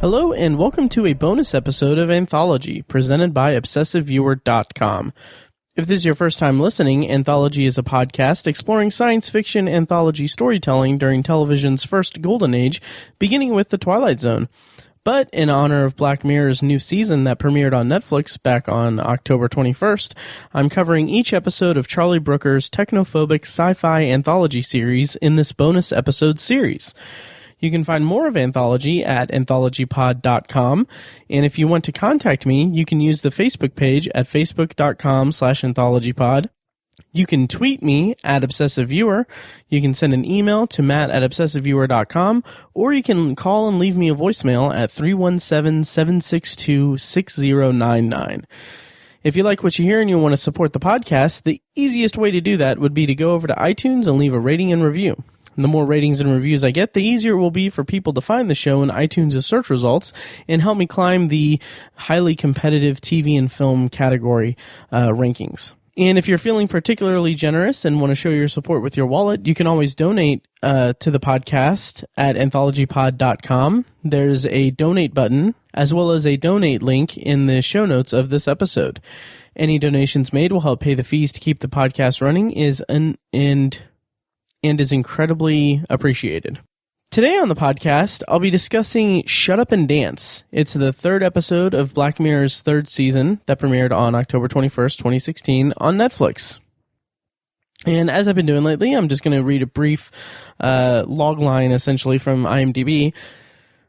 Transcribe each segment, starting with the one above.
Hello and welcome to a bonus episode of Anthology, presented by ObsessiveViewer.com. If this is your first time listening, Anthology is a podcast exploring science fiction anthology storytelling during television's first golden age, beginning with The Twilight Zone. But in honor of Black Mirror's new season that premiered on Netflix back on October 21st, I'm covering each episode of Charlie Brooker's technophobic sci-fi anthology series in this bonus episode series. You can find more of Anthology at anthologypod.com, and if you want to contact me, you can use the Facebook page at facebook.com/anthologypod. You can tweet me at ObsessiveViewer, you can send an email to matt@obsessiveviewer.com, or you can call and leave me a voicemail at 317-762-6099. If you like what you hear and you want to support the podcast, the easiest way to do that would be to go over to iTunes and leave a rating and review. And the more ratings and reviews I get, the easier it will be for people to find the show in iTunes' search results and help me climb the highly competitive TV and film category rankings. And if you're feeling particularly generous and want to show your support with your wallet, you can always donate to the podcast at anthologypod.com. There's a donate button as well as a donate link in the show notes of this episode. Any donations made will help pay the fees to keep the podcast running and is incredibly appreciated. Today on the podcast, I'll be discussing Shut Up and Dance. It's the third episode of Black Mirror's third season that premiered on October 21st, 2016 on Netflix. And as I've been doing lately, I'm just going to read a brief log line essentially from IMDb.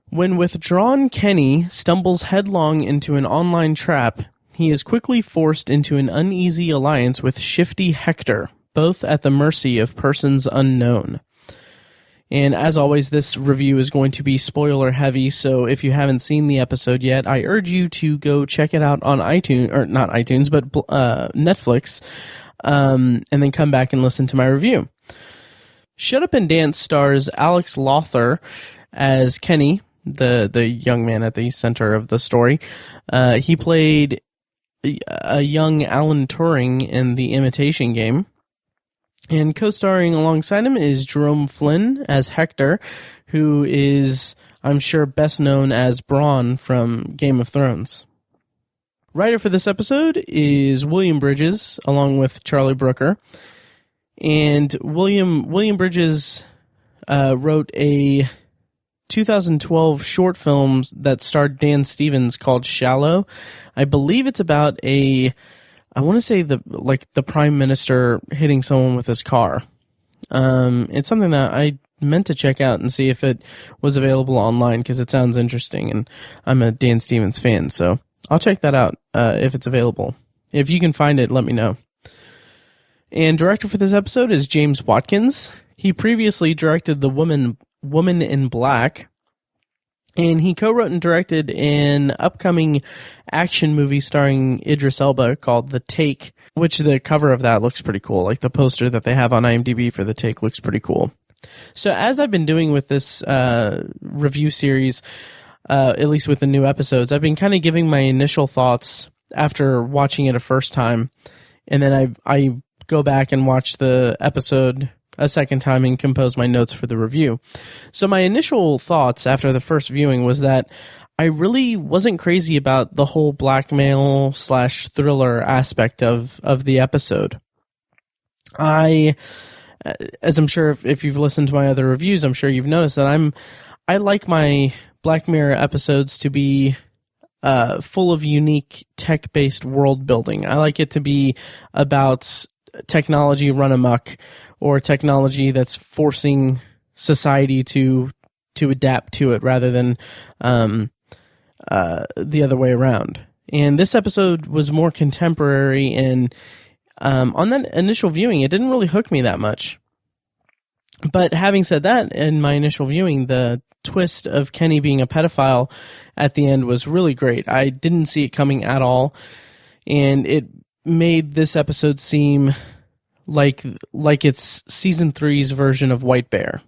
When withdrawn Kenny stumbles headlong into an online trap, he is quickly forced into an uneasy alliance with shifty Hector, both at the mercy of persons unknown. And as always, this review is going to be spoiler heavy, so if you haven't seen the episode yet, I urge you to go check it out on iTunes, or not iTunes, but Netflix, and then come back and listen to my review. Shut Up and Dance stars Alex Lawther as Kenny, the young man at the center of the story. He played a young Alan Turing in The Imitation Game. And co-starring alongside him is Jerome Flynn as Hector, who is, I'm sure, best known as Bronn from Game of Thrones. Writer for this episode is William Bridges, along with Charlie Brooker. And William Bridges wrote a 2012 short film that starred Dan Stevens called Shallow. I believe it's about I want to say the prime minister hitting someone with his car. It's something that I meant to check out and see if it was available online because it sounds interesting, and I'm a Dan Stevens fan, so I'll check that out if it's available. If you can find it, let me know. And director for this episode is James Watkins. He previously directed The Woman in Black, and he co-wrote and directed an upcoming action movie starring Idris Elba called The Take, which the cover of that looks pretty cool. Like the poster that they have on IMDb for The Take looks pretty cool. So as I've been doing with this review series, at least with the new episodes, I've been kind of giving my initial thoughts after watching it a first time, and then I go back and watch the episode a second time and compose my notes for the review. So my initial thoughts after the first viewing was that I really wasn't crazy about the whole blackmail/thriller aspect of the episode. As I'm sure if you've listened to my other reviews, I'm sure you've noticed that I like my Black Mirror episodes to be full of unique tech-based world building. I like it to be about technology run amok, or technology that's forcing society to adapt to it rather than the other way around. And this episode was more contemporary, and on that initial viewing, it didn't really hook me that much. But having said that, in my initial viewing, the twist of Kenny being a pedophile at the end was really great. I didn't see it coming at all, and it made this episode seem like it's season 3's version of White Bear,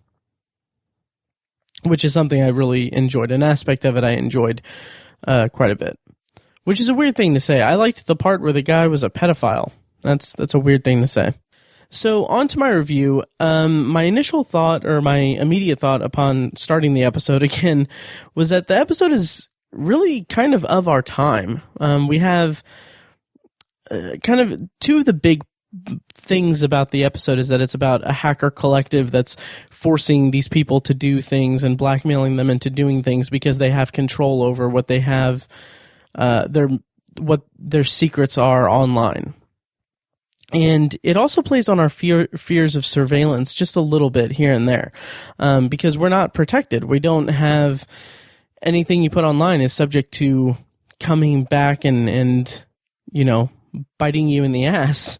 which is something I really enjoyed. An aspect of it I enjoyed quite a bit, which is a weird thing to say. I liked the part where the guy was a pedophile. That's a weird thing to say. So on to my review. My initial thought, or my immediate thought upon starting the episode again, was that the episode is really kind of our time. We have kind of two of the big things about the episode is that it's about a hacker collective that's forcing these people to do things and blackmailing them into doing things because they have control over what they have, what their secrets are online. And it also plays on our fears of surveillance just a little bit here and there, because we're not protected. We don't have anything you put online is subject to coming back and biting you in the ass.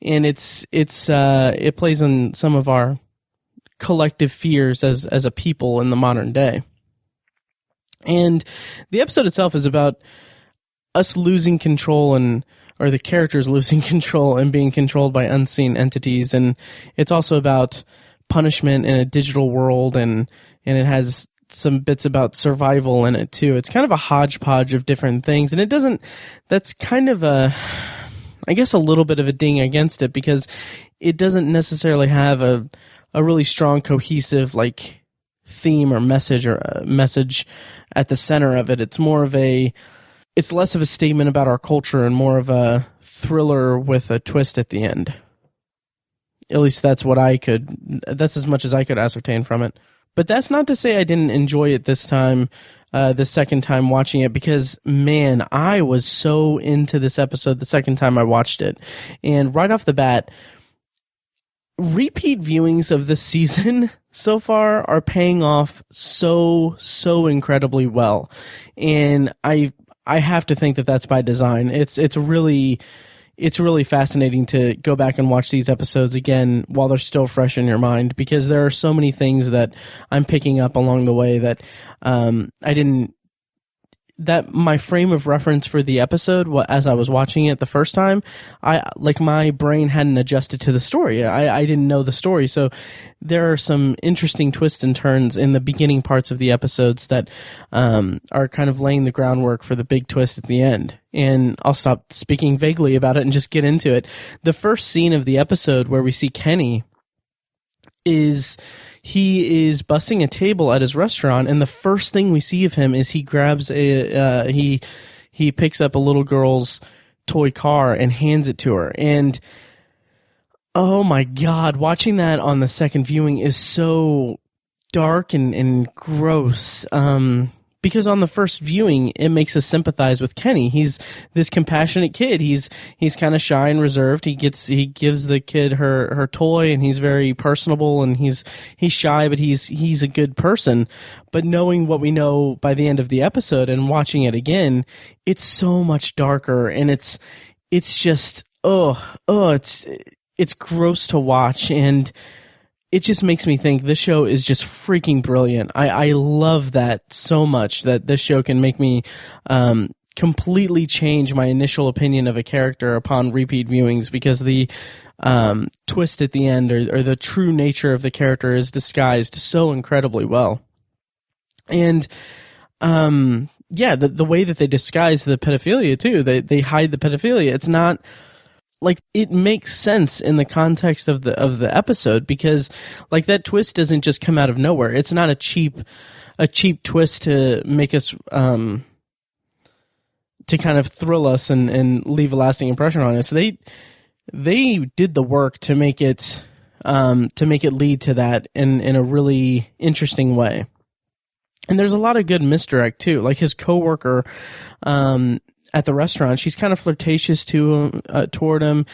And it plays on some of our collective fears as a people in the modern day. And the episode itself is about us losing control or the characters losing control and being controlled by unseen entities. And it's also about punishment in a digital world, and it has some bits about survival in it too. It's kind of a hodgepodge of different things, and that's kind of I guess a little bit of a ding against it, because it doesn't necessarily have a really strong cohesive theme or message at the center of it. It's less of a statement about our culture and more of a thriller with a twist at the end. At least that's as much as I could ascertain from it. But that's not to say I didn't enjoy it this time, the second time watching it, because, man, I was so into this episode the second time I watched it. And right off the bat, repeat viewings of this season so far are paying off so incredibly well. And I have to think that that's by design. It's really fascinating to go back and watch these episodes again while they're still fresh in your mind, because there are so many things that I'm picking up along the way that that my frame of reference for the episode, as I was watching it the first time, my brain hadn't adjusted to the story. I didn't know the story. So there are some interesting twists and turns in the beginning parts of the episodes that are kind of laying the groundwork for the big twist at the end. And I'll stop speaking vaguely about it and just get into it. The first scene of the episode where we see Kenny he is busting a table at his restaurant, and the first thing we see of him is he grabs he picks up a little girl's toy car and hands it to her. And oh my God, watching that on the second viewing is so dark and gross. Because on the first viewing, it makes us sympathize with Kenny. He's this compassionate kid. He's kind of shy and reserved. He gives the kid her toy, and he's very personable, and he's shy, but he's a good person. But knowing what we know by the end of the episode and watching it again, it's so much darker, and it's just it's gross to watch, and it just makes me think this show is just freaking brilliant. I love that so much, that this show can make me completely change my initial opinion of a character upon repeat viewings, because the twist at the end or the true nature of the character is disguised so incredibly well. And the way that they disguise the pedophilia too, they hide the pedophilia. It's not it makes sense in the context of the episode, because that twist doesn't just come out of nowhere. It's not a cheap twist to make us to kind of thrill us and leave a lasting impression on us. They did the work to make it lead to that in a really interesting way. And there's a lot of good misdirect too. Like his coworker at the restaurant, she's kind of flirtatious toward him.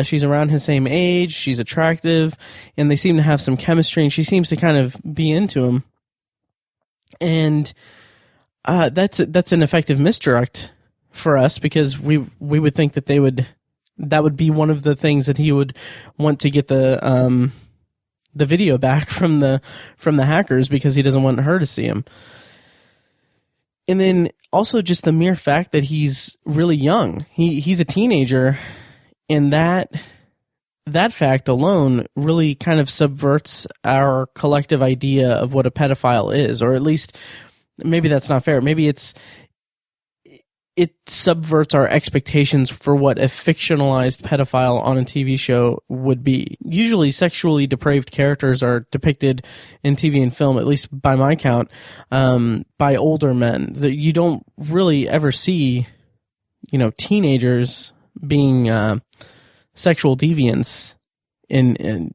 She's around his same age. She's attractive, and they seem to have some chemistry, and she seems to kind of be into him. And that's an effective misdirect for us, because we would think that that would be one of the things that he would want to get the video back from the hackers, because he doesn't want her to see him. And then also just the mere fact that he's really young. He's a teenager, and that fact alone really kind of subverts our collective idea of what a pedophile is, or at least maybe that's not fair. Maybe it subverts our expectations for what a fictionalized pedophile on a TV show would be. Usually sexually depraved characters are depicted in TV and film, at least by my count, by older men. That you don't really ever see, teenagers being sexual deviants in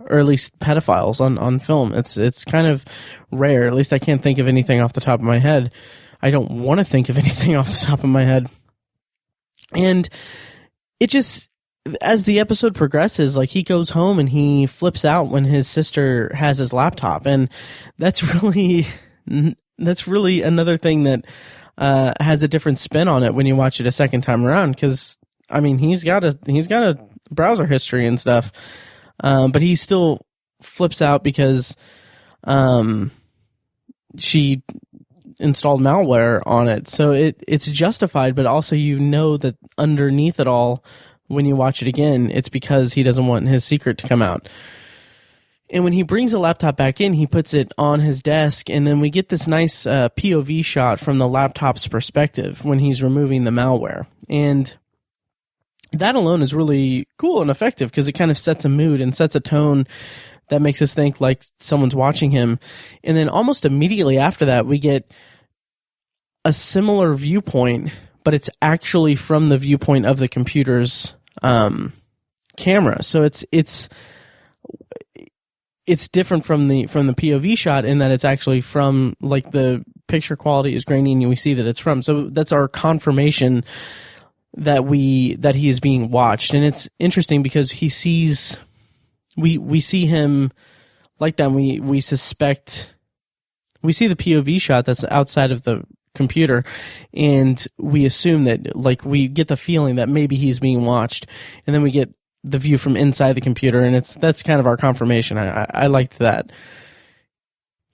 or at least pedophiles on film. It's kind of rare. At least I can't think of anything off the top of my head. I don't want to think of anything off the top of my head. And it just, as the episode progresses, like he goes home and he flips out when his sister has his laptop. And that's really another thing that has a different spin on it when you watch it a second time around. Because, I mean, he's got a browser history and stuff. But he still flips out because she installed malware on it. So it's justified, but also that underneath it all, when you watch it again, it's because he doesn't want his secret to come out. And when he brings the laptop back in, he puts it on his desk, and then we get this nice POV shot from the laptop's perspective when he's removing the malware. And that alone is really cool and effective because it kind of sets a mood and sets a tone that makes us think like someone's watching him. And then almost immediately after that, we get a similar viewpoint, but it's actually from the viewpoint of the computer's camera. So it's different from the POV shot in that it's actually from, like, the picture quality is grainy and we see that it's from. So that's our confirmation that he is being watched. And it's interesting because we see him like that. We suspect, we see the POV shot that's outside of the computer, and we assume that, like, we get the feeling that maybe he's being watched, and then we get the view from inside the computer, and that's kind of our confirmation. I liked that.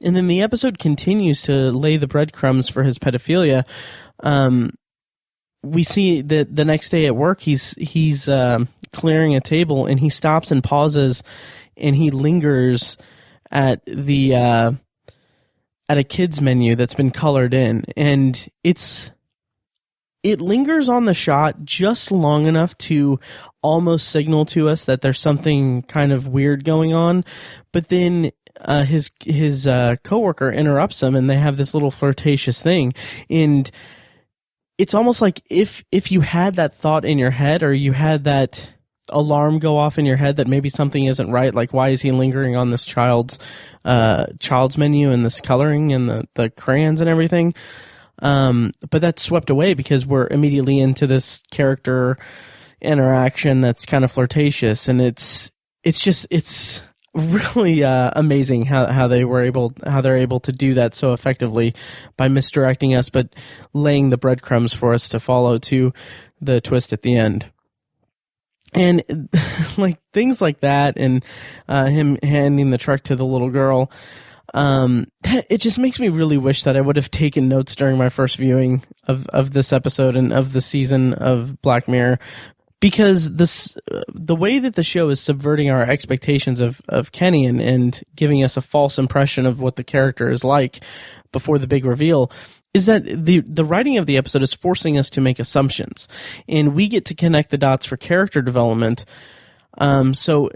And then the episode continues to lay the breadcrumbs for his pedophilia. We see that the next day at work, he's clearing a table, and he stops and pauses, and he lingers at a kids menu that's been colored in, and it lingers on the shot just long enough to almost signal to us that there's something kind of weird going on. But then his coworker interrupts him, and they have this little flirtatious thing, and it's almost like if you had that thought in your head, or you had that alarm go off in your head that maybe something isn't right, like why is he lingering on this child's menu and this coloring and the crayons and everything, but that's swept away because we're immediately into this character interaction that's kind of flirtatious, and it's really amazing how they're able to do that so effectively by misdirecting us but laying the breadcrumbs for us to follow to the twist at the end. And like things like that, and him handing the truck to the little girl, it just makes me really wish that I would have taken notes during my first viewing of this episode and of the season of Black Mirror, because the way that the show is subverting our expectations of Kenny and giving us a false impression of what the character is like before the big reveal is that the writing of the episode is forcing us to make assumptions, and we get to connect the dots for character development. So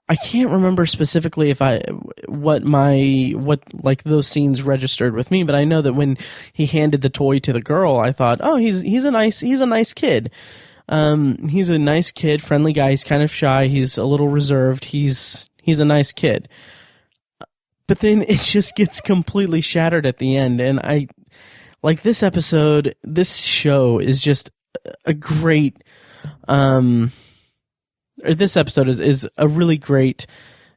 I can't remember specifically what those scenes registered with me, but I know that when he handed the toy to the girl, I thought, oh, he's a nice kid. He's a nice kid, friendly guy. He's kind of shy. He's a little reserved. He's a nice kid. But then it just gets completely shattered at the end, and this episode, this show is just a great, this episode is a really great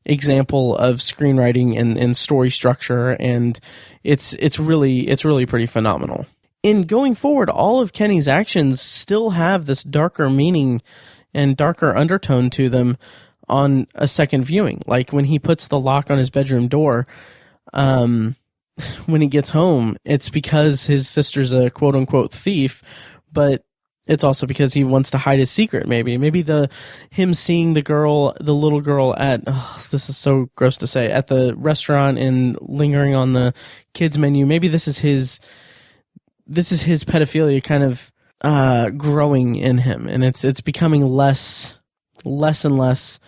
example of screenwriting and story structure, and it's really pretty phenomenal. In going forward, all of Kenny's actions still have this darker meaning and darker undertone to them on a second viewing. Like when he puts the lock on his bedroom door, when he gets home, it's because his sister's a quote-unquote thief, but it's also because he wants to hide his secret, maybe him seeing the little girl at, this is so gross to say, at the restaurant and lingering on the kids menu. Maybe this is this is his pedophilia kind of growing in him, and it's becoming less and less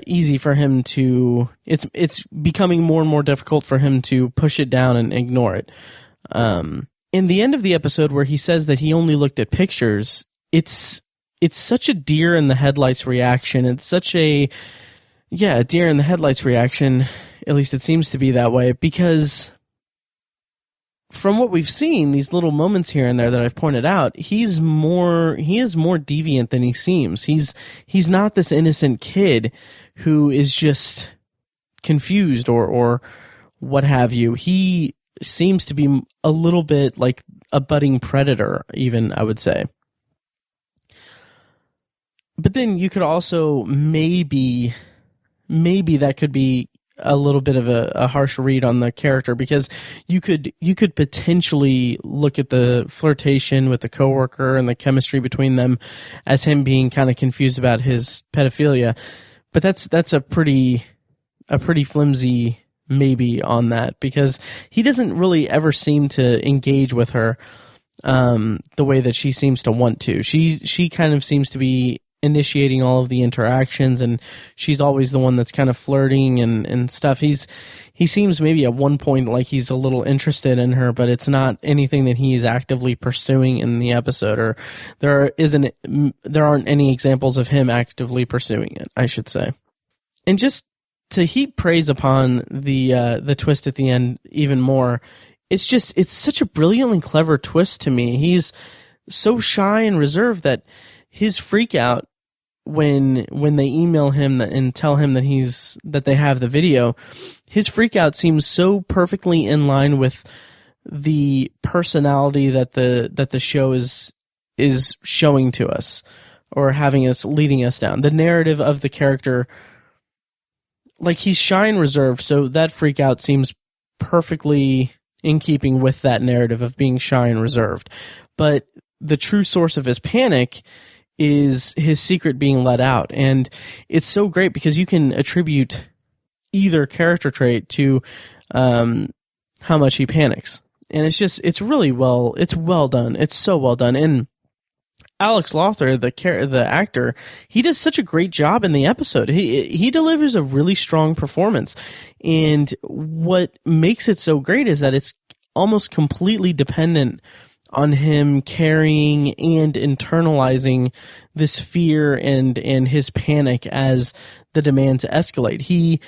easy for him to. It's becoming more and more difficult for him to push it down and ignore it. In the end of the episode, where he says that he only looked at pictures, it's such a deer in the headlights reaction. It's such a deer in the headlights reaction. At least it seems to be that way, because from what we've seen, these little moments here and there that I've pointed out, he is more deviant than he seems. He's not this innocent kid who is just confused or what have you. He seems to be a little bit like a budding predator, even, I would say. But then you could also maybe that could be a little bit of a harsh read on the character, because you could potentially look at the flirtation with the coworker and the chemistry between them as him being kind of confused about his pedophilia. But that's a pretty flimsy maybe on that, because he doesn't really ever seem to engage with her the way that she seems to want to. She kind of seems to be initiating all of the interactions, and she's always the one that's kind of flirting and stuff. He seems maybe at one point like he's a little interested in her, but it's not anything that he is actively pursuing in the episode, or there aren't any examples of him actively pursuing it, I should say. And just to heap praise upon the twist at the end even more, it's such a brilliantly clever twist to me. He's so shy and reserved that his freak out when they email him and tell him that they have the video, his freak out seems so perfectly in line with the personality that the show is showing to us, or leading us down. The narrative of the character, like, he's shy and reserved, so that freak out seems perfectly in keeping with that narrative of being shy and reserved. But the true source of his panic is his secret being let out. And it's so great because you can attribute either character trait to how much he panics. And it's really well done. It's so well done. And Alex Lothar, the actor, he does such a great job in the episode. He delivers a really strong performance. And what makes it so great is that it's almost completely dependent on him carrying and internalizing this fear and his panic as the demands escalate. He,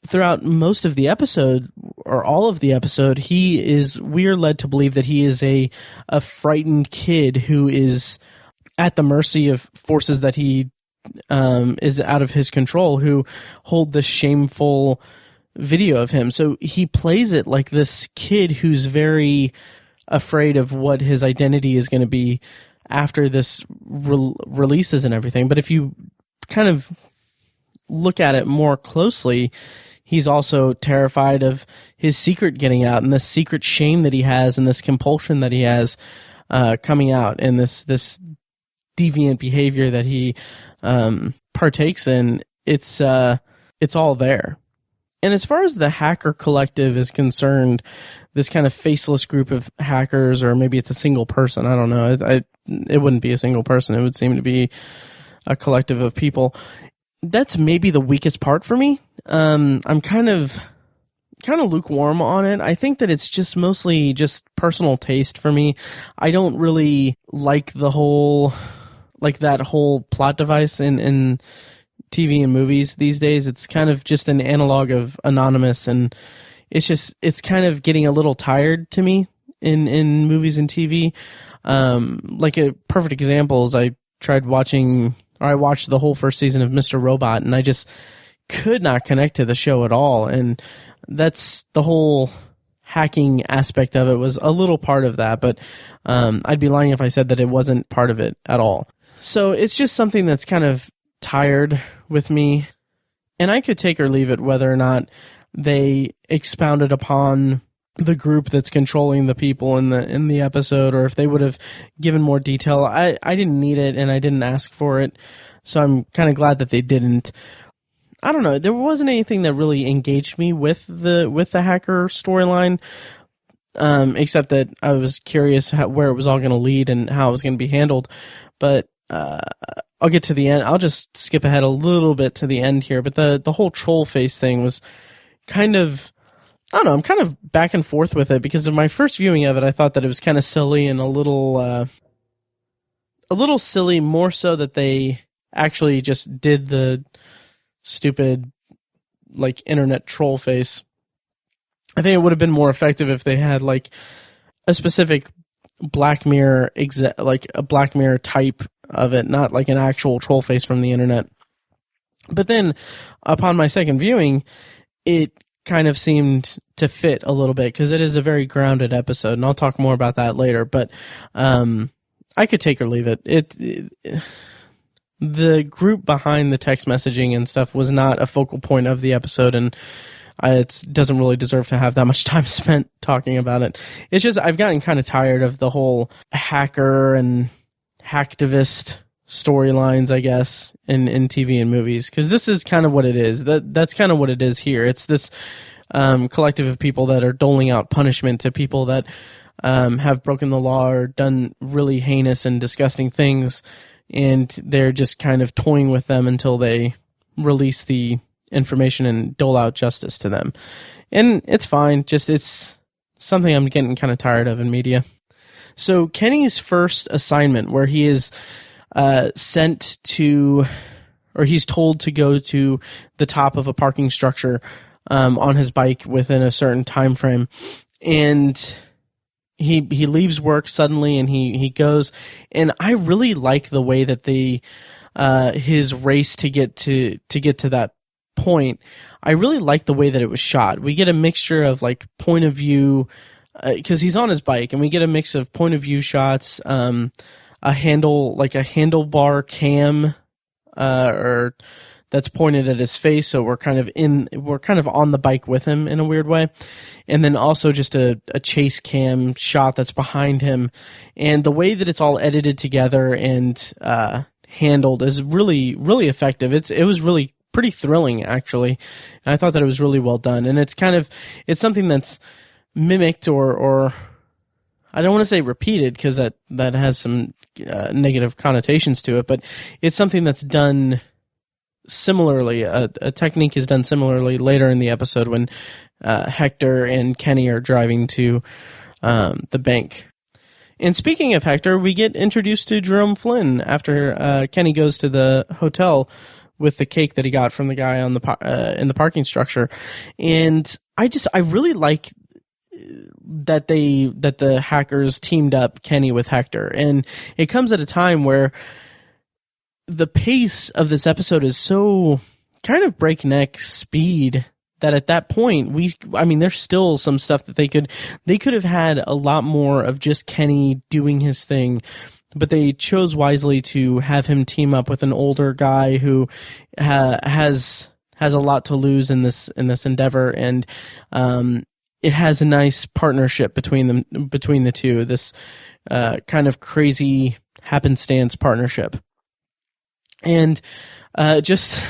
throughout most of the episode, or all of the episode, we are led to believe that he is a frightened kid who is at the mercy of forces that he is out of his control, who hold this shameful video of him. So he plays it like this kid who's very afraid of what his identity is going to be after this releases and everything. But if you kind of look at it more closely, he's also terrified of his secret getting out, and this secret shame that he has, and this compulsion that he has coming out, and this deviant behavior that he partakes in. It's all there. And as far as the hacker collective is concerned, this kind of faceless group of hackers, or maybe it's a single person, I don't know. It wouldn't be a single person. It would seem to be a collective of people. That's maybe the weakest part for me. I'm kind of lukewarm on it. I think that it's just mostly just personal taste for me. I don't really like that whole plot device in TV and movies these days. It's kind of just an analog of Anonymous, and it's kind of getting a little tired to me in movies and TV. Like a perfect example is I watched the whole first season of Mr. Robot, and I just could not connect to the show at all. And that's the whole hacking aspect of it was a little part of that, but I'd be lying if I said that it wasn't part of it at all. So it's just something that's kind of tired with me, and I could take or leave it whether or not they expounded upon the group that's controlling the people in the episode, or if they would have given more detail. I didn't need it, and I didn't ask for it, so I'm kind of glad that they didn't. I don't know. There wasn't anything that really engaged me with the hacker storyline. except that I was curious where it was all going to lead and how it was going to be handled. But I'll get to the end. I'll just skip ahead a little bit to the end here. But the whole troll face thing was kind of, I don't know, I'm kind of back and forth with it, because of my first viewing of it, I thought that it was kind of silly and a little silly, more so that they actually just did the stupid, like, internet troll face. I think it would have been more effective if they had, like, a specific Black Mirror, like a Black Mirror type of it, not like an actual troll face from the internet. But then, upon my second viewing, it kind of seemed to fit a little bit, because it is a very grounded episode, and I'll talk more about that later. But I could take or leave it. The group behind the text messaging and stuff was not a focal point of the episode, and it doesn't really deserve to have that much time spent talking about it. It's just, I've gotten kind of tired of the whole hacker and hacktivist storylines, I guess, in TV and movies, because this is kind of what it is. That's kind of what it is here. It's this collective of people that are doling out punishment to people that have broken the law or done really heinous and disgusting things, and they're just kind of toying with them until they release the information and dole out justice to them. And it's fine, just it's something I'm getting kind of tired of in media. So Kenny's first assignment, where he is sent to, or he's told to go to the top of a parking structure on his bike within a certain time frame, and he leaves work suddenly and he goes, and I really like the way that his race to get to that point. I really like the way that it was shot. We get a mixture of like point of view, because he's on his bike, and we get a mix of point of view shots, a handlebar cam, or that's pointed at his face, so we're kind of on the bike with him in a weird way, and then also just a chase cam shot that's behind him, and the way that it's all edited together and handled is really, really effective. It was really pretty thrilling, actually. And I thought that it was really well done, and it's something that's mimicked or I don't want to say repeated, because that has some negative connotations to it, but it's something that's done similarly. A technique is done similarly later in the episode when Hector and Kenny are driving to the bank. And speaking of Hector, we get introduced to Jerome Flynn after Kenny goes to the hotel with the cake that he got from the guy on in the parking structure. And I really like that the hackers teamed up Kenny with Hector, and it comes at a time where the pace of this episode is so kind of breakneck speed that at that point there's still some stuff that they could have had a lot more of just Kenny doing his thing, but they chose wisely to have him team up with an older guy who has a lot to lose in this endeavor, and it has a nice partnership between the two, this kind of crazy happenstance partnership. And just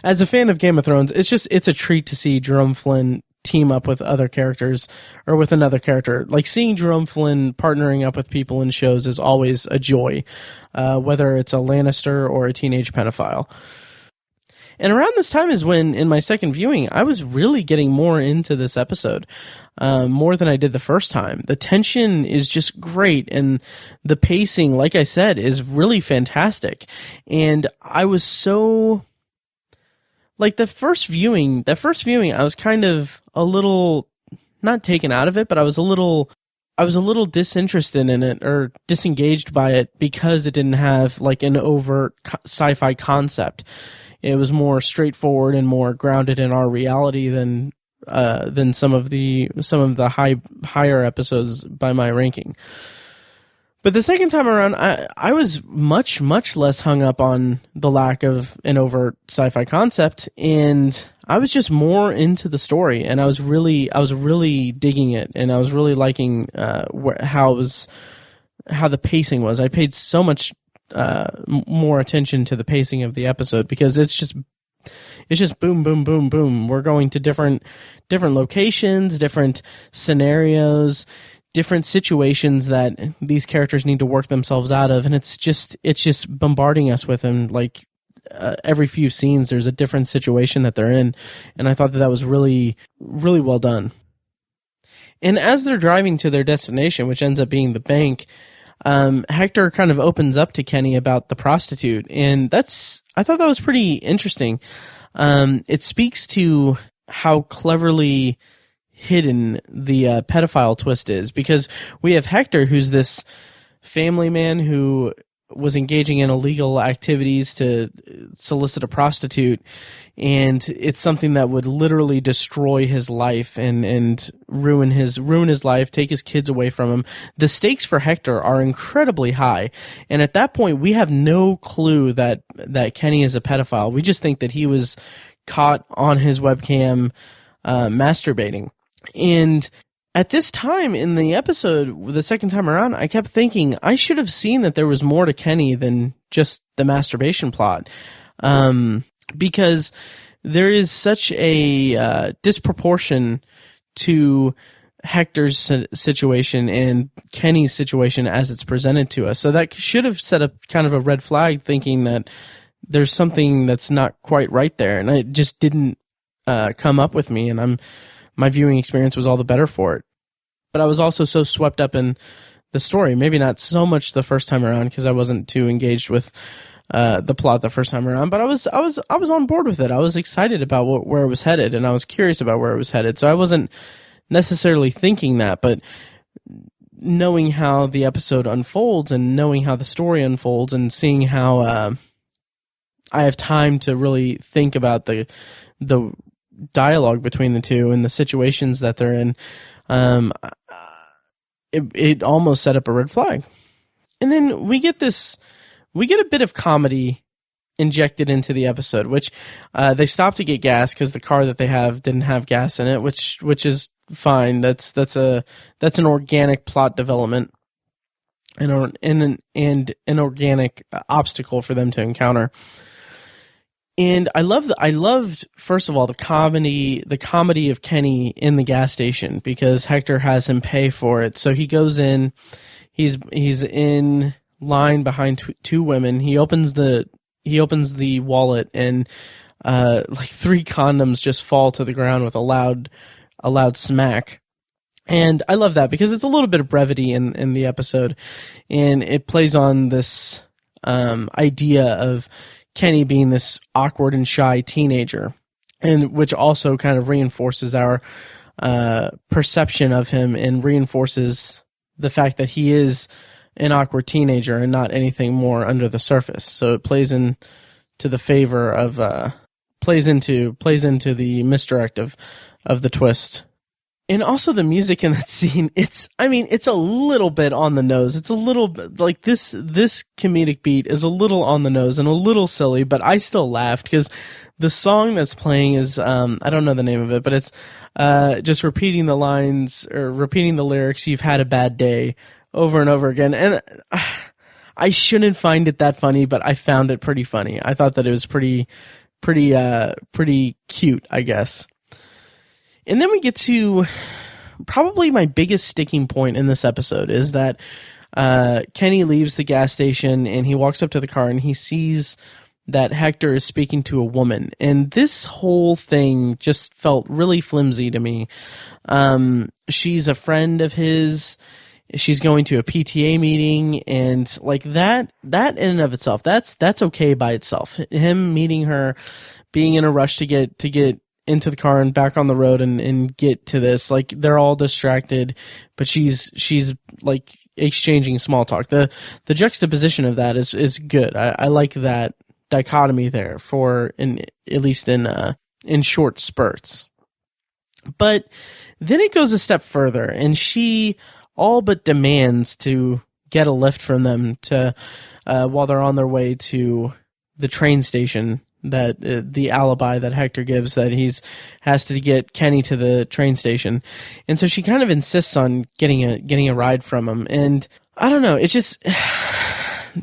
as a fan of Game of Thrones, it's a treat to see Jerome Flynn team up with other characters, or with another character. Like, seeing Jerome Flynn partnering up with people in shows is always a joy, whether it's a Lannister or a teenage pedophile. And around this time is when, in my second viewing, I was really getting more into this episode, more than I did the first time. The tension is just great, and the pacing, like I said, is really fantastic. And I was so, like, the first viewing, I was kind of a little, not taken out of it, but I was a little disinterested in it, or disengaged by it, because it didn't have like an overt sci-fi concept. It was more straightforward and more grounded in our reality than some of the higher episodes by my ranking. But the second time around, I was much less hung up on the lack of an overt sci-fi concept, and I was just more into the story, and I was really digging it, and I was really liking how the pacing was. I paid so much more attention to the pacing of the episode, because it's just boom, boom, boom, boom. We're going to different locations, different scenarios, different situations that these characters need to work themselves out of, and it's just bombarding us with them. Like every few scenes, there's a different situation that they're in, and I thought that was really, really well done. And as they're driving to their destination, which ends up being the bank, Hector kind of opens up to Kenny about the prostitute, and I thought that was pretty interesting. It speaks to how cleverly hidden the pedophile twist is, because we have Hector, who's this family man who was engaging in illegal activities to solicit a prostitute, and it's something that would literally destroy his life and ruin his life, take his kids away from him. The stakes for Hector are incredibly high, and at that point we have no clue that Kenny is a pedophile. We just think that he was caught on his webcam masturbating. And at this time in the episode, the second time around, I kept thinking I should have seen that there was more to Kenny than just the masturbation plot, because there is such a disproportion to Hector's situation and Kenny's situation as it's presented to us. So that should have set up kind of a red flag, thinking that there's something that's not quite right there, and it just didn't come up with me, and my viewing experience was all the better for it. But I was also so swept up in the story, maybe not so much the first time around because I wasn't too engaged with the plot the first time around, but I was on board with it. I was excited about where it was headed, and I was curious about where it was headed. So I wasn't necessarily thinking that, but knowing how the episode unfolds and knowing how the story unfolds and seeing how I have time to really think about the dialogue between the two and the situations that they're in, it almost set up a red flag. And then we get a bit of comedy injected into the episode, which they stop to get gas because the car that they have didn't have gas in it, which is fine. That's an organic plot development and an organic obstacle for them to encounter. And I loved first of all the comedy of Kenny in the gas station, because Hector has him pay for it. So he goes in, he's in line behind two women. He opens the wallet, and like 3 condoms just fall to the ground with a loud smack. And I love that because it's a little bit of brevity in the episode, and it plays on this idea of Kenny being this awkward and shy teenager, and which also kind of reinforces our perception of him and reinforces the fact that he is an awkward teenager and not anything more under the surface. So it plays into the favor of plays into the misdirect of the twist. And also the music in that scene, it's a little bit on the nose. It's a little bit like this comedic beat is a little on the nose and a little silly, but I still laughed because the song that's playing is, I don't know the name of it, but it's just repeating the lines or repeating the lyrics, "You've had a bad day," over and over again. And I shouldn't find it that funny, but I found it pretty funny. I thought that it was pretty cute, I guess. And then we get to probably my biggest sticking point in this episode is that Kenny leaves the gas station and he walks up to the car and he sees that Hector is speaking to a woman. And this whole thing just felt really flimsy to me. She's a friend of his. She's going to a PTA meeting, and like that in and of itself, that's okay by itself. Him meeting her, being in a rush to get into the car and back on the road and get to this, like they're all distracted, but she's like exchanging small talk. The juxtaposition of that is good. I like that dichotomy there at least in short spurts. But then it goes a step further, and she all but demands to get a lift from them to while they're on their way to the train station. That the alibi that Hector gives, that has to get Kenny to the train station, and so she kind of insists on getting a ride from him. And I don't know, it's just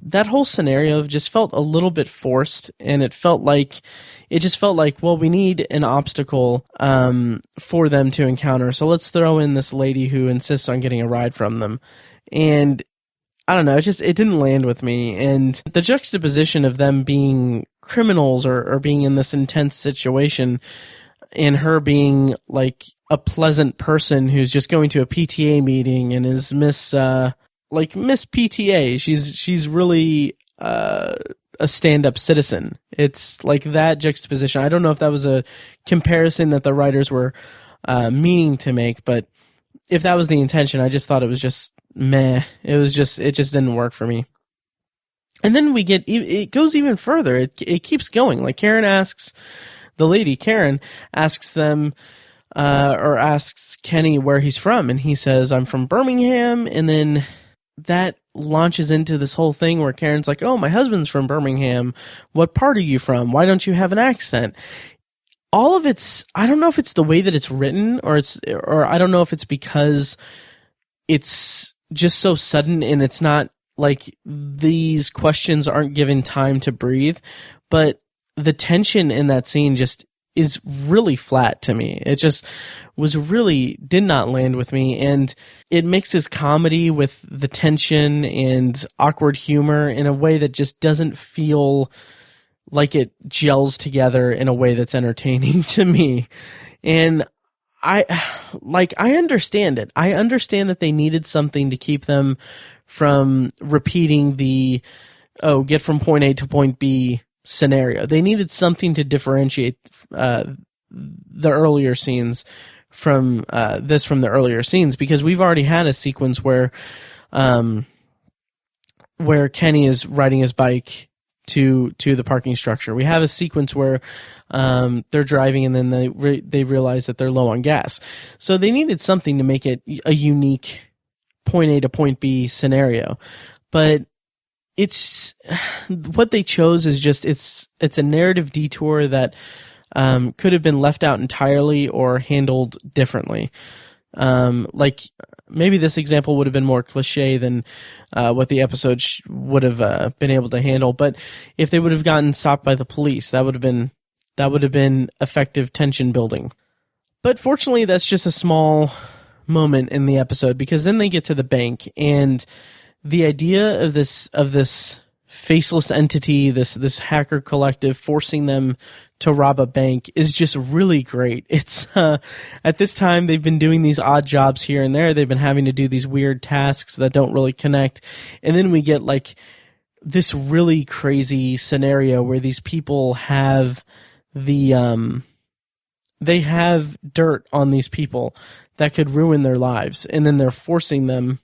that whole scenario just felt a little bit forced, and it just felt like, well, we need an obstacle for them to encounter, so let's throw in this lady who insists on getting a ride from them. And I don't know, it didn't land with me. And the juxtaposition of them being criminals or being in this intense situation, and her being like a pleasant person who's just going to a PTA meeting and is Miss PTA. She's really a stand-up citizen. It's like that juxtaposition. I don't know if that was a comparison that the writers were meaning to make, but if that was the intention, I just thought it was just meh. It just didn't work for me. And then it goes even further. It keeps going. Like Karen asks them, or asks Kenny where he's from, and he says, I'm from Birmingham, and then that launches into this whole thing where Karen's like, oh, my husband's from Birmingham. What part are you from? Why don't you have an accent? All of it's, I don't know if it's the way that it's written, or I don't know if it's because it's just so sudden and it's not like these questions aren't given time to breathe, but the tension in that scene just is really flat to me. It just did not land with me, and it mixes comedy with the tension and awkward humor in a way that just doesn't feel like it gels together in a way that's entertaining to me. And I understand it. I understand that they needed something to keep them from repeating the, get from point A to point B scenario. They needed something to differentiate the earlier scenes from the earlier scenes, because we've already had a sequence where Kenny is riding his bike to the parking structure. We have a sequence where they're driving and then they realize that they're low on gas. So they needed something to make it a unique point A to point B scenario. But it's what they chose is just it's a narrative detour that could have been left out entirely or handled differently. Like maybe this example would have been more cliche than what the episode would have been able to handle. But if they would have gotten stopped by the police, that would have been effective tension building. But fortunately, that's just a small moment in the episode, because then they get to the bank, and the idea of this faceless entity, this hacker collective forcing them to rob a bank is just really great. It's at this time they've been doing these odd jobs here and there. They've been having to do these weird tasks that don't really connect. And then we get like this really crazy scenario where these people have they have dirt on these people that could ruin their lives, and then they're forcing them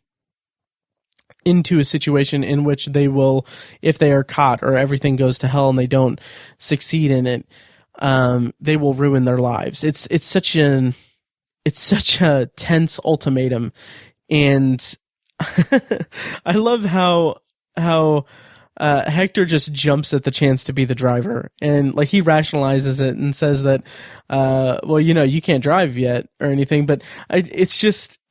into a situation in which they will, if they are caught or everything goes to hell and they don't succeed in it, they will ruin their lives. It's such a tense ultimatum, and I love how Hector just jumps at the chance to be the driver, and like he rationalizes it and says that, well, you can't drive yet or anything, but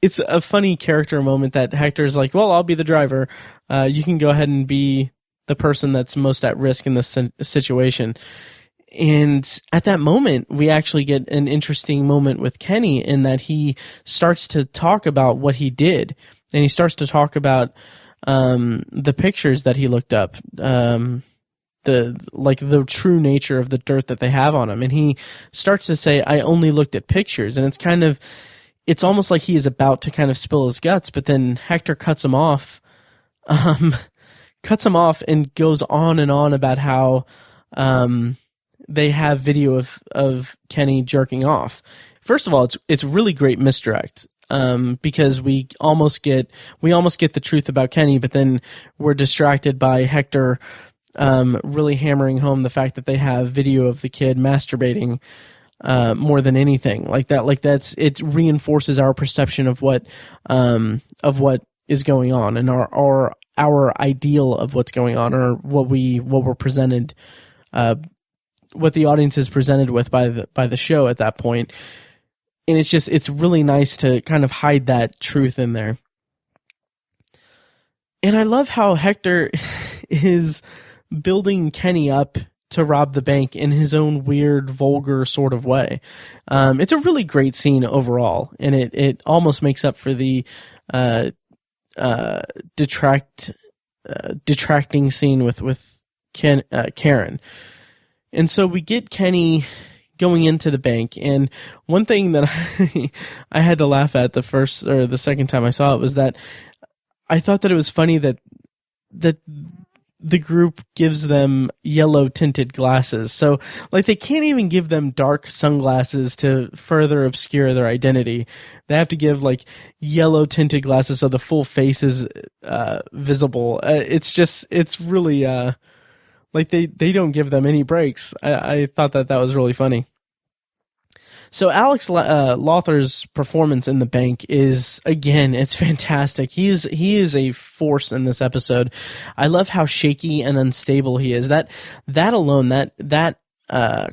it's a funny character moment that Hector's like, well, I'll be the driver. You can go ahead and be the person that's most at risk in this situation. And at that moment, we actually get an interesting moment with Kenny in that he starts to talk about what he did, and he starts to talk about the pictures that he looked up, the true nature of the dirt that they have on him. And he starts to say, I only looked at pictures. And it's almost like he is about to kind of spill his guts, but then Hector cuts him off and goes on and on about how, they have video of Kenny jerking off. First of all, it's really great misdirect. Because we almost get the truth about Kenny, but then we're distracted by Hector really hammering home the fact that they have video of the kid masturbating more than anything. It reinforces our perception of what is going on, and our ideal of what's going on, or what we're presented, what the audience is presented with by the show at that point. And it's really nice to kind of hide that truth in there. And I love how Hector is building Kenny up to rob the bank in his own weird, vulgar sort of way. It's a really great scene overall, and it almost makes up for the detracting scene with Karen. And so we get Kenny going into the bank, and one thing that I had to laugh at the first or the second time I saw it was that I thought that it was funny that the group gives them yellow tinted glasses. So like they can't even give them dark sunglasses to further obscure their identity. They have to give like yellow tinted glasses so the full face is visible. It's really like they don't give them any breaks. I thought that was really funny. So Alex Lawther's performance in the bank is, again, it's fantastic. He is a force in this episode. I love how shaky and unstable he is. That alone, that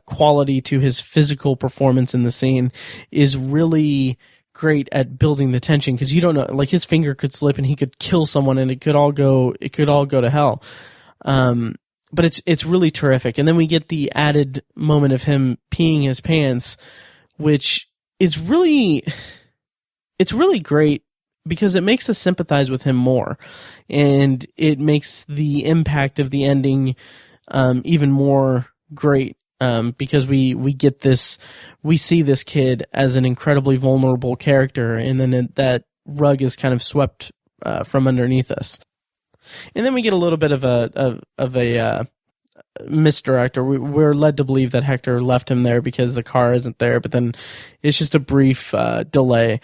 quality to his physical performance in the scene is really great at building the tension, because you don't know, like his finger could slip and he could kill someone and it could all go to hell. But it's really terrific. And then we get the added moment of him peeing his pants, which is really great because it makes us sympathize with him more, and it makes the impact of the ending even more great, because we get this, we see this kid as an incredibly vulnerable character, and then that rug is kind of swept from underneath us. And then we get a little bit of a misdirect, or we're led to believe that Hector left him there because the car isn't there, but then it's just a brief delay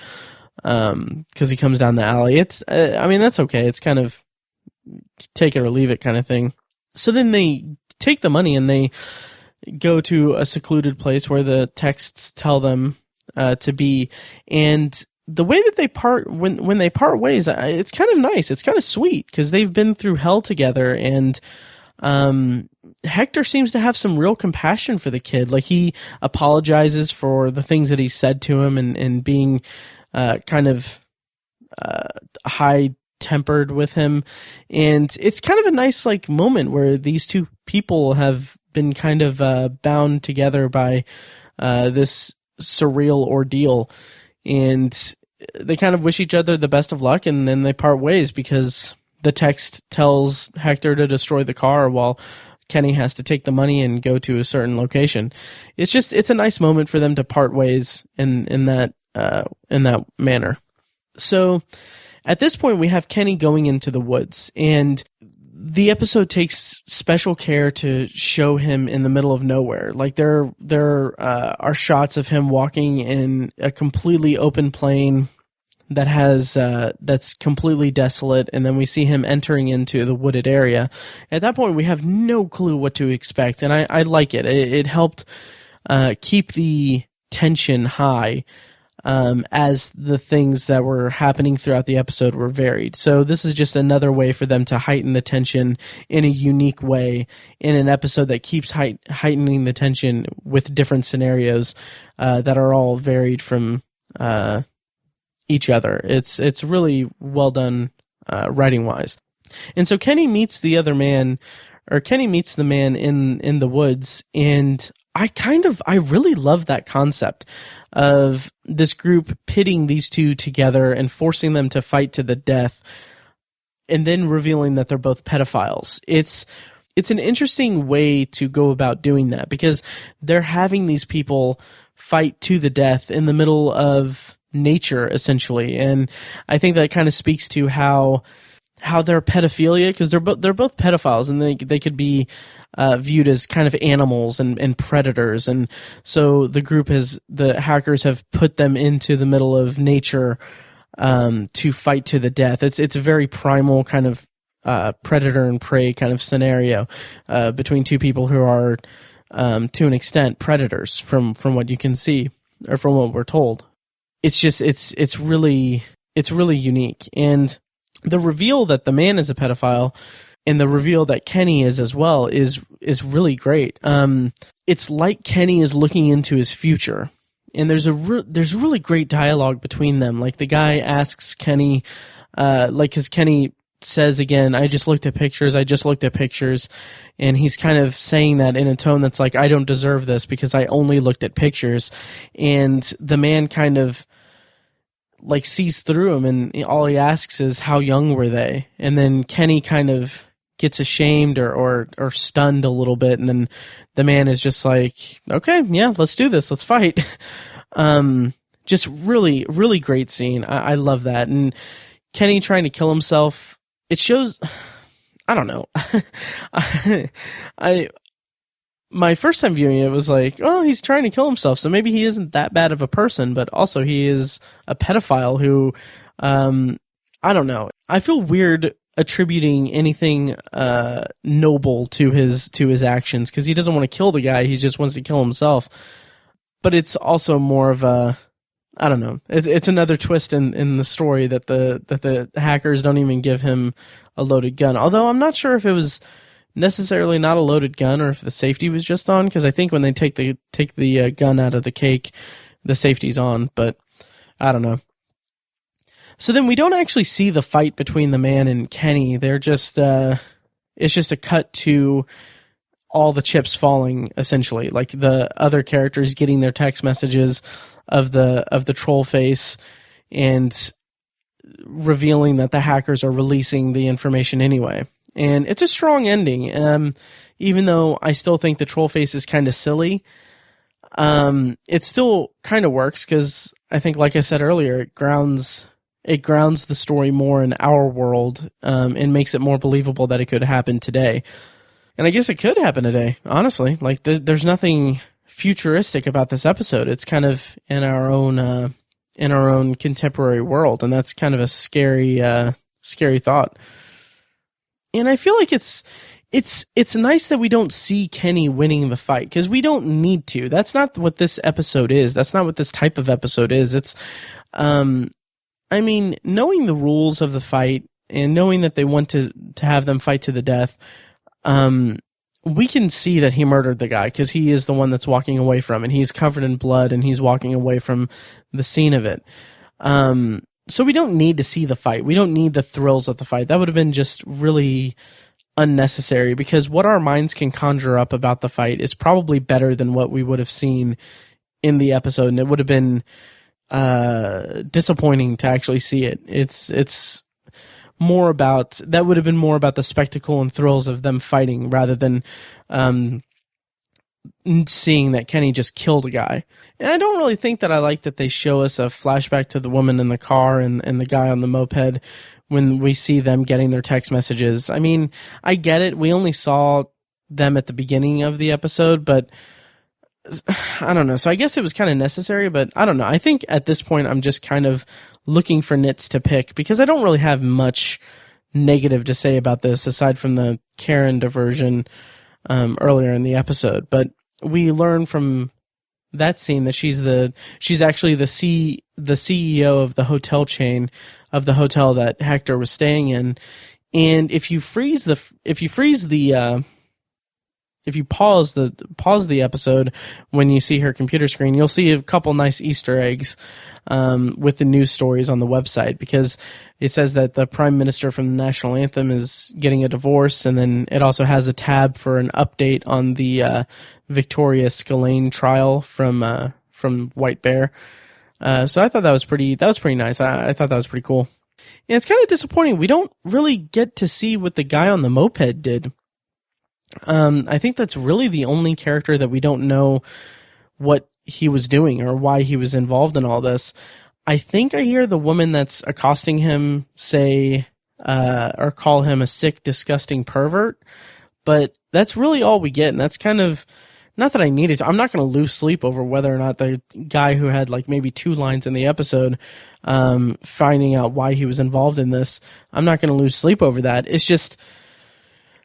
because he comes down the alley. It's I mean, that's okay. It's kind of take it or leave it kind of thing. So then they take the money and they go to a secluded place where the texts tell them to be, and the way that they part when they part ways, it's kind of nice. It's kind of sweet because they've been through hell together, and Hector seems to have some real compassion for the kid. Like, he apologizes for the things that he said to him, and being kind of high-tempered with him. And it's kind of a nice like moment where these two people have been kind of bound together by this surreal ordeal, and they kind of wish each other the best of luck, and then they part ways because the text tells Hector to destroy the car while Kenny has to take the money and go to a certain location. It's a nice moment for them to part ways in that manner. So at this point we have Kenny going into the woods, and the episode takes special care to show him in the middle of nowhere. Like there are shots of him walking in a completely open plain that has that's completely desolate, and then we see him entering into the wooded area. At that point, we have no clue what to expect, and I like it. It helped keep the tension high as the things that were happening throughout the episode were varied. So this is just another way for them to heighten the tension in a unique way in an episode that keeps heightening the tension with different scenarios that are all varied from each other. It's really well done writing wise. And so Kenny meets the man in the woods, and I really love that concept of this group pitting these two together and forcing them to fight to the death, and then revealing that they're both pedophiles. It's an interesting way to go about doing that, because they're having these people fight to the death in the middle of nature, essentially. And I think that kind of speaks to how their pedophilia, because they're both pedophiles, and they could be viewed as kind of animals and predators. And so the hackers have put them into the middle of nature to fight to the death. It's a very primal kind of predator and prey kind of scenario between two people who are to an extent predators from what you can see, or from what we're told. It's just it's really unique. And the reveal that the man is a pedophile, and the reveal that Kenny is as well, is really great. It's like Kenny is looking into his future, and there's really great dialogue between them. Like, the guy asks Kenny, because Kenny says again, I just looked at pictures, and he's kind of saying that in a tone that's like, I don't deserve this because I only looked at pictures. And the man kind of like sees through him, and all he asks is, how young were they? And then Kenny kind of gets ashamed or stunned a little bit, and then the man is just like, okay, yeah, let's do this, let's fight. Just really, really great scene. I love that. And Kenny trying to kill himself, it shows, I don't know. My first time viewing it was like, oh, he's trying to kill himself, so maybe he isn't that bad of a person, but also he is a pedophile who, I don't know. I feel weird attributing anything noble to his actions, because he doesn't want to kill the guy, he just wants to kill himself. But it's also more of a, I don't know. It's another twist in the story that the hackers don't even give him a loaded gun. Although I'm not sure if it was necessarily not a loaded gun or if the safety was just on, because I think when they take the gun out of the cake, the safety's on. But I don't know. So then we don't actually see the fight between the man and Kenny. They're just it's just a cut to all the chips falling, essentially, like the other characters getting their text messages of the troll face and revealing that the hackers are releasing the information anyway. And it's a strong ending, even though I still think the troll face is kind of silly. It still kind of works because I think, like I said earlier, it grounds the story more in our world, and makes it more believable that it could happen today. And I guess it could happen today, honestly. Like, there's nothing futuristic about this episode. It's kind of in our own contemporary world, and that's kind of a scary thought. And I feel like it's nice that we don't see Kenny winning the fight, because we don't need to. That's not what this episode is. That's not what this type of episode is. It's, I mean, knowing the rules of the fight and knowing that they want to have them fight to the death, we can see that he murdered the guy because he is the one that's walking away from it. He's covered in blood and he's walking away from the scene of it. So we don't need to see the fight. We don't need the thrills of the fight. That would have been just really unnecessary, because what our minds can conjure up about the fight is probably better than what we would have seen in the episode, and it would have been disappointing to actually see it. It's more about, that would have been more about the spectacle and thrills of them fighting rather than seeing that Kenny just killed a guy. And I don't really think that I like that they show us a flashback to the woman in the car and the guy on the moped when we see them getting their text messages. I mean, I get it. We only saw them at the beginning of the episode, but I don't know. So I guess it was kind of necessary, but I don't know. I think at this point I'm just kind of looking for nits to pick, because I don't really have much negative to say about this aside from the Karen diversion earlier in the episode. But we learn from that scene that she's actually the CEO of the hotel chain of the hotel that Hector was staying in. And if you pause the episode when you see her computer screen, you'll see a couple nice Easter eggs with the news stories on the website, because it says that the Prime Minister from the National Anthem is getting a divorce, and then it also has a tab for an update on the Victoria Scillane trial from White Bear. So I thought that was pretty nice. I thought that was pretty cool. And it's kind of disappointing. We don't really get to see what the guy on the moped did. I think that's really the only character that we don't know what he was doing or why he was involved in all this. I think I hear the woman that's accosting him say, or call him a sick, disgusting pervert, but that's really all we get. And that's kind of, not that I need it. I'm not going to lose sleep over whether or not the guy who had like maybe 2 lines in the episode, finding out why he was involved in this. I'm not going to lose sleep over that. It's just,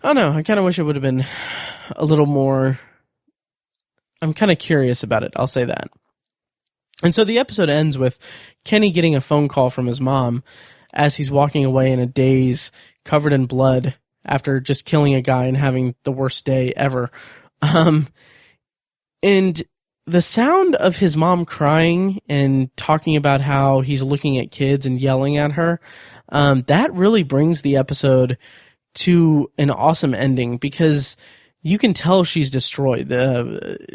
I don't know. I kind of wish it would have been a little more. I'm kind of curious about it. I'll say that. And so the episode ends with Kenny getting a phone call from his mom as he's walking away in a daze, covered in blood, after just killing a guy and having the worst day ever. And the sound of his mom crying and talking about how he's looking at kids and yelling at her, that really brings the episode to an awesome ending, because you can tell she's destroyed.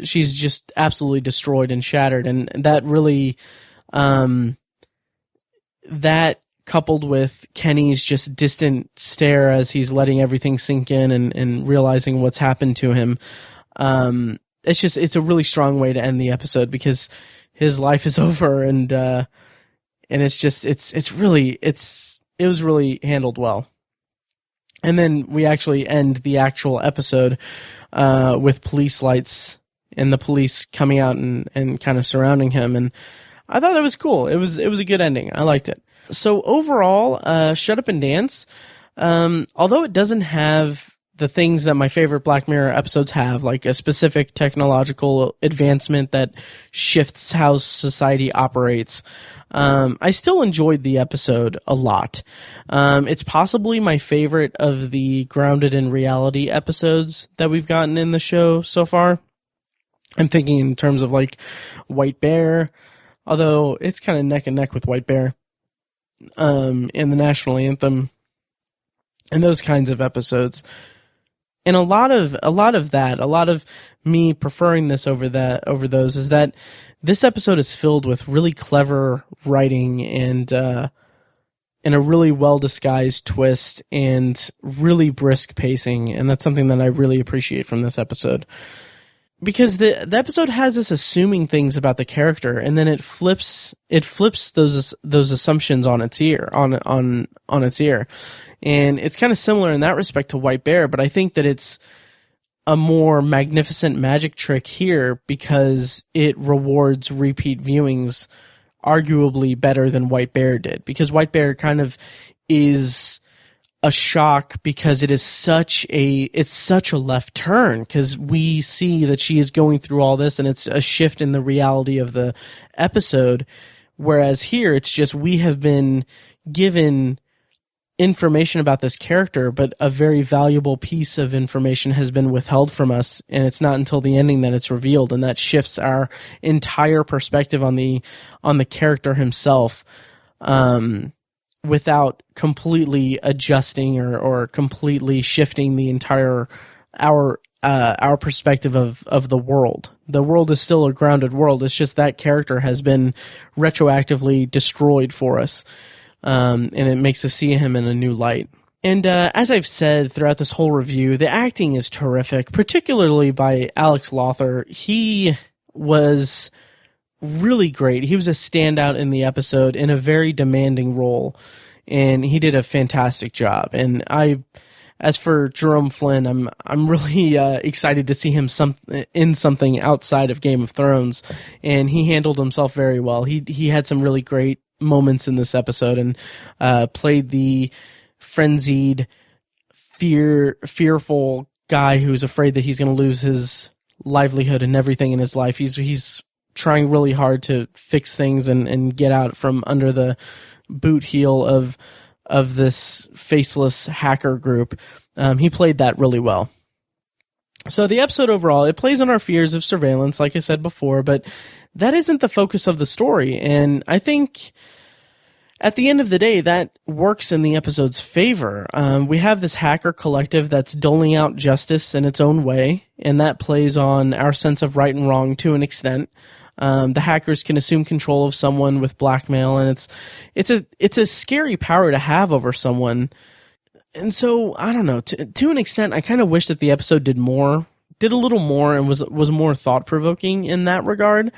She's just absolutely destroyed and shattered, and that really, that coupled with Kenny's just distant stare as he's letting everything sink in and realizing what's happened to him, it's a really strong way to end the episode, because his life is over, and it was really handled well. And then we actually end the actual episode with police lights and the police coming out and kind of surrounding him, and I thought it was cool. It was a good ending. I liked it. So overall, Shut Up and Dance, although it doesn't have the things that my favorite Black Mirror episodes have, like a specific technological advancement that shifts how society operates, I still enjoyed the episode a lot. It's possibly my favorite of the grounded in reality episodes that we've gotten in the show so far. I'm thinking in terms of like White Bear, although it's kind of neck and neck with White Bear, and the National Anthem, and those kinds of episodes. And a lot of me preferring this over those is that this episode is filled with really clever writing and a really well disguised twist and really brisk pacing, and that's something that I really appreciate from this episode. Because the episode has us assuming things about the character, and then it flips those assumptions on its ear, on its ear. And it's kind of similar in that respect to White Bear, but I think that it's a more magnificent magic trick here because it rewards repeat viewings arguably better than White Bear did. Because White Bear kind of is a shock because it's such a left turn, because we see that she is going through all this and it's a shift in the reality of the episode. Whereas here it's just, we have been given information about this character, but a very valuable piece of information has been withheld from us, and it's not until the ending that it's revealed, and that shifts our entire perspective on the character himself, without completely adjusting or completely shifting the entire our perspective of the world. The world is still a grounded world. It's just that character has been retroactively destroyed for us. And it makes us see him in a new light. And as I've said throughout this whole review, the acting is terrific, particularly by Alex Lothar. He was really great. He was a standout in the episode in a very demanding role, and he did a fantastic job. And as for Jerome Flynn, I'm really excited to see him in something outside of Game of Thrones, and he handled himself very well. He had some really great moments in this episode, and played the frenzied, fearful guy who's afraid that he's going to lose his livelihood and everything in his life. He's trying really hard to fix things and get out from under the boot heel of this faceless hacker group. He played that really well. So the episode overall, it plays on our fears of surveillance, like I said before, but that isn't the focus of the story. And I think at the end of the day, that works in the episode's favor. We have this hacker collective that's doling out justice in its own way, and that plays on our sense of right and wrong to an extent. The hackers can assume control of someone with blackmail, and it's a scary power to have over someone. And so, I don't know, to an extent, I kind of wish that the episode did a little more and was more thought-provoking in that regard,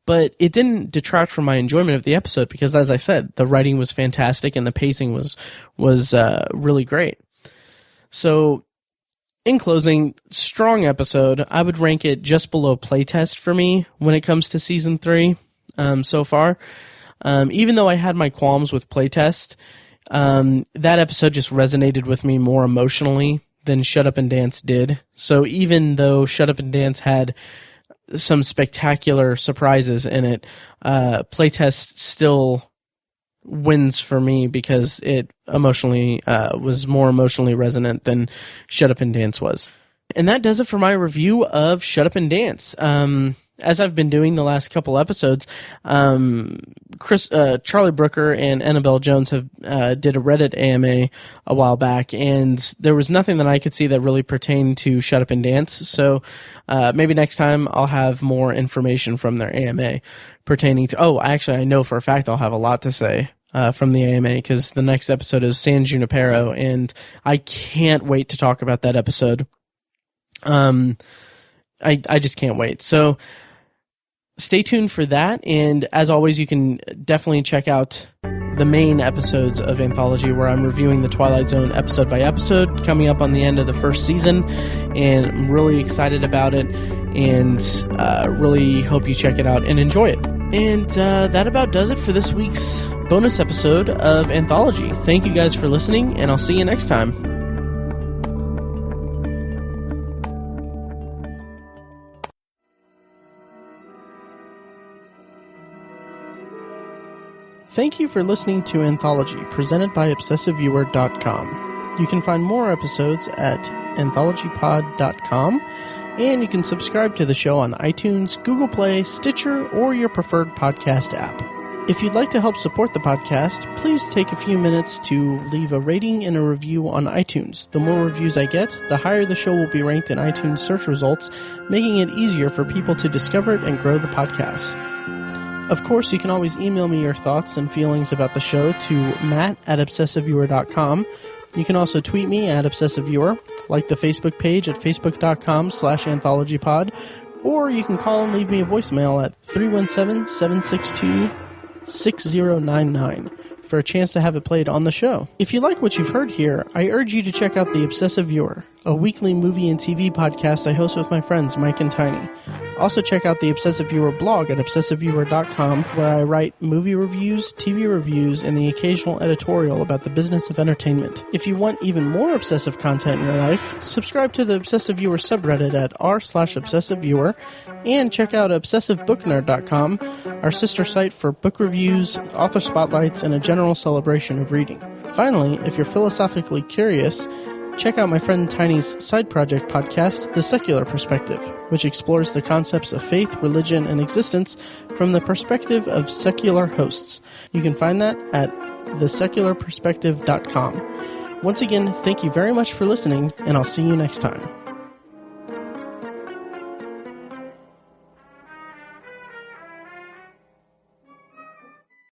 but it didn't detract from my enjoyment of the episode because, as I said, the writing was fantastic and the pacing was really great. So, in closing, strong episode. I would rank it just below Playtest for me when it comes to Season 3 so far. Even though I had my qualms with Playtest, that episode just resonated with me more emotionally than Shut Up and Dance did. So even though Shut Up and Dance had some spectacular surprises in it, Playtest still wins for me because it emotionally was more emotionally resonant than Shut Up and Dance was. And that does it for my review of Shut Up and Dance. as I've been doing the last couple episodes, Charlie Brooker and Annabelle Jones have did a Reddit AMA a while back, and there was nothing that I could see that really pertained to Shut Up and Dance. So maybe next time I'll have more information from their AMA pertaining to. I know for a fact I'll have a lot to say from the AMA, because the next episode is San Junipero, and I can't wait to talk about that episode. I just can't wait. So stay tuned for that, and as always, you can definitely check out the main episodes of Anthology, where I'm reviewing the Twilight Zone episode by episode, coming up on the end of the first season, and I'm really excited about it, and really hope you check it out and enjoy it. And that about does it for this week's bonus episode of Anthology. Thank you guys for listening, and I'll see you next time. Thank you for listening to Anthology, presented by ObsessiveViewer.com. You can find more episodes at AnthologyPod.com, and you can subscribe to the show on iTunes, Google Play, Stitcher, or your preferred podcast app. If you'd like to help support the podcast, please take a few minutes to leave a rating and a review on iTunes. The more reviews I get, the higher the show will be ranked in iTunes search results, making it easier for people to discover it and grow the podcast. Of course, you can always email me your thoughts and feelings about the show to matt@obsessiveviewer.com. You can also tweet me at obsessiveviewer, like the Facebook page at facebook.com/anthologypod, or you can call and leave me a voicemail at 317-762-6099 for a chance to have it played on the show. If you like what you've heard here, I urge you to check out The Obsessive Viewer, a weekly movie and TV podcast I host with my friends Mike and Tiny. Also check out the Obsessive Viewer blog at obsessiveviewer.com, where I write movie reviews, TV reviews, and the occasional editorial about the business of entertainment. If you want even more obsessive content in your life, subscribe to the Obsessive Viewer subreddit at r/obsessiveviewer, and check out obsessivebooknerd.com, our sister site for book reviews, author spotlights, and a general celebration of reading. Finally, if you're philosophically curious, check out my friend Tiny's side project podcast, The Secular Perspective, which explores the concepts of faith, religion, and existence from the perspective of secular hosts. You can find that at thesecularperspective.com. Once again, thank you very much for listening, and I'll see you next time.